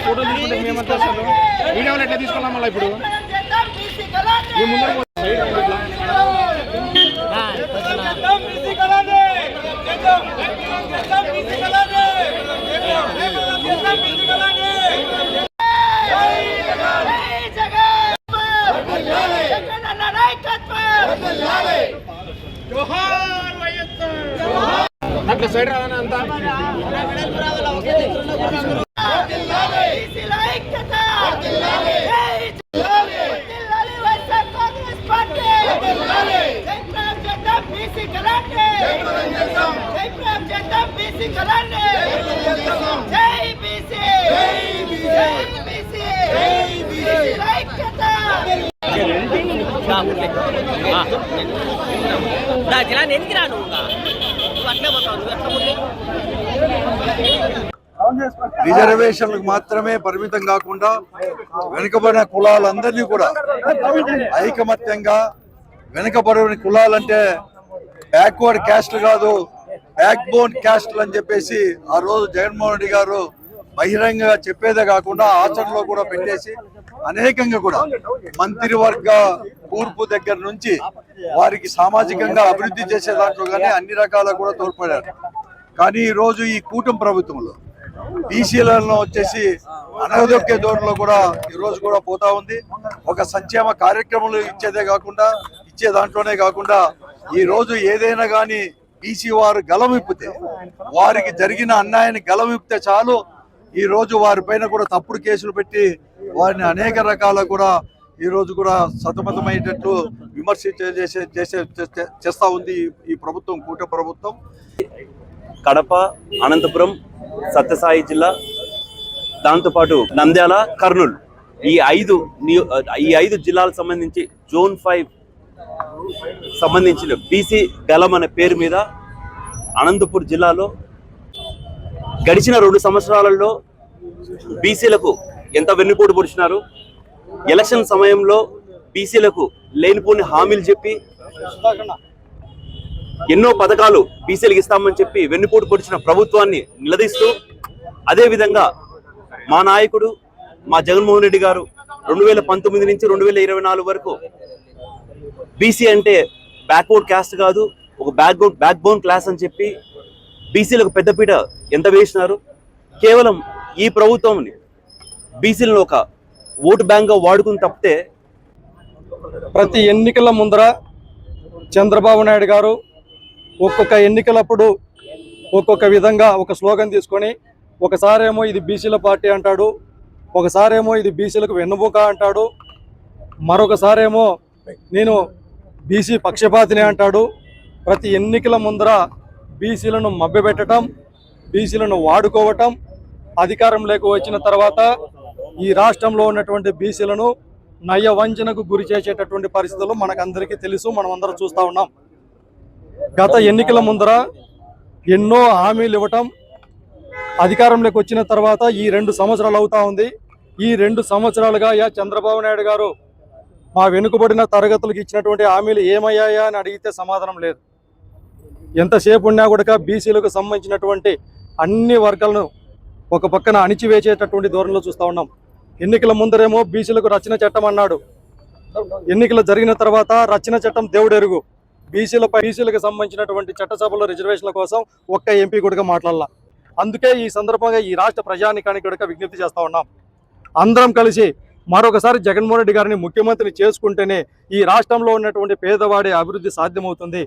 Photo తీసుకుంటే మేమంతా అసలు వీడియోలు ఎట్లా తీసుకున్నాం మళ్ళీ ఇప్పుడు అట్లా సైడ్ రావాలని అంతా రిజర్వేషన్లకు మాత్రమే పరిమితం కాకుండా వెనుకబడిన కులాలందరినీ కూడా ఐకమత్యంగా వెనుకబడిన కులాలంటే బ్యాక్వర్డ్ క్యాస్ట్ కాదు బ్యాక్ బోన్ క్యాస్ట్లు అని చెప్పేసి ఆ రోజు జగన్మోహన్ రెడ్డి గారు బహిరంగంగా చెప్పేదే కాకుండా ఆచరణలో కూడా పెట్టేసి అనేకంగా కూడా మంత్రివర్గ కూర్పు దగ్గర నుంచి వారికి సామాజికంగా అభివృద్ధి చేసే దాంట్లో కానీ అన్ని రకాల కూడా తోడ్పడారు. కానీ ఈ రోజు ఈ కూటమి ప్రభుత్వంలో బీసీలలో వచ్చేసి అనగదొక్కే ధోరణిలో కూడా ఈ రోజు కూడా పోతా ఉంది. ఒక సంక్షేమ కార్యక్రమాలు ఇచ్చే దాంట్లోనే కాకుండా ఈ రోజు ఏదైనా కానీ బీసీ వారు గలమిప్పితే వారికి జరిగిన అన్యాయాన్ని గలమిప్పితే చాలు ఈ రోజు వారి పైన కూడా తప్పుడు కేసులు పెట్టి వారిని అనేక రకాల కూడా ఈ రోజు కూడా సతమతమయ్యేటట్లు విమర్శ చేస్తా ఉంది ఈ ప్రభుత్వం, కూటమి ప్రభుత్వం. కడప, అనంతపురం, సత్యసాయి జిల్లా, దాంతోపాటు నంద్యాల, కర్నూలు ఈ ఐదు జిల్లాలకు సంబంధించి జోన్ 5 సంబంధించిన బీసీ గలం అనే పేరు మీద అనంతపూర్ జిల్లాలో గడిచిన 2 సంవత్సరాలలో బీసీలకు ఎంత వెన్నుపోటు పొడిచినారు. ఎలక్షన్ సమయంలో బీసీలకు లేనిపోని హామీలు చెప్పి ఎన్నో పథకాలు బీసీలకు ఇస్తామని చెప్పి వెన్నుపోటు పొడిచిన ప్రభుత్వాన్ని నిలదీస్తూ, అదేవిధంగా మా నాయకుడు మా జగన్మోహన్ రెడ్డి గారు 2019 నుంచి 2024 వరకు బీసీ అంటే బ్యాక్వర్డ్ క్యాస్ట్ కాదు, ఒక బ్యాక్ బోన్ క్లాస్ అని చెప్పి బీసీలకు పెద్దపీట ఎంత వేసినారు. కేవలం ఈ ప్రభుత్వంని బీసీలను ఒక ఓటు బ్యాంక్గా వాడుకుని తప్పితే ప్రతి ఎన్నికల ముందర చంద్రబాబు నాయుడు గారు ఒక్కొక్క ఎన్నికలప్పుడు ఒక్కొక్క విధంగా ఒక స్లోగన్ తీసుకొని ఒకసారేమో ఇది బీసీల పార్టీ అంటాడు, ఒకసారేమో ఇది బీసీలకు వెన్నుముక అంటాడు, మరొకసారేమో నేను బీసీ పక్షపాతిని అంటాడు. ప్రతి ఎన్నికల ముందర బీసీలను మభ్యపెట్టడం, బీసీలను వాడుకోవటం, అధికారంలోకి వచ్చిన తర్వాత ఈ రాష్ట్రంలో ఉన్నటువంటి బీసీలను నయవంచనకు గురి చేసేటటువంటి పరిస్థితులు మనకందరికీ తెలుసు, మనం అందరం చూస్తూ ఉన్నాం. గత ఎన్నికల ముందర ఎన్నో హామీలు ఇవ్వటం, అధికారంలోకి వచ్చిన తర్వాత ఈ 2 సంవత్సరాలు అవుతా ఉంది. ఈ 2 సంవత్సరాలుగా చంద్రబాబు నాయుడు గారు మా వెనుకబడిన తరగతులకు ఇచ్చినటువంటి హామీలు ఏమయ్యాయా అని అడిగితే సమాధానం లేదు. ఎంతసేపు ఉన్నా కూడా బీసీలకు సంబంధించినటువంటి అన్ని వర్గాలను ఒక పక్కన అణిచివేసేటటువంటి ధోరణిలో చూస్తూ ఉన్నాం. ఎన్నికల ముందరేమో బీసీలకు రచన చట్టం అన్నాడు, ఎన్నికలు జరిగిన తర్వాత రచన చట్టం దేవుడెరుగు. బీసీలకు సంబంధించినటువంటి చట్టసభలో రిజర్వేషన్ల కోసం ఒక్క ఎంపీ కూడా మాట్లాడాల. అందుకే ఈ సందర్భంగా ఈ రాష్ట్ర ప్రజానికానికి కూడా విజ్ఞప్తి చేస్తూ ఉన్నాం, అందరం కలిసి మరొకసారి జగన్మోహన్ రెడ్డి గారిని ముఖ్యమంత్రిని చేసుకుంటేనే ఈ రాష్ట్రంలో ఉన్నటువంటి పేదవాడి అభివృద్ధి సాధ్యమవుతుంది.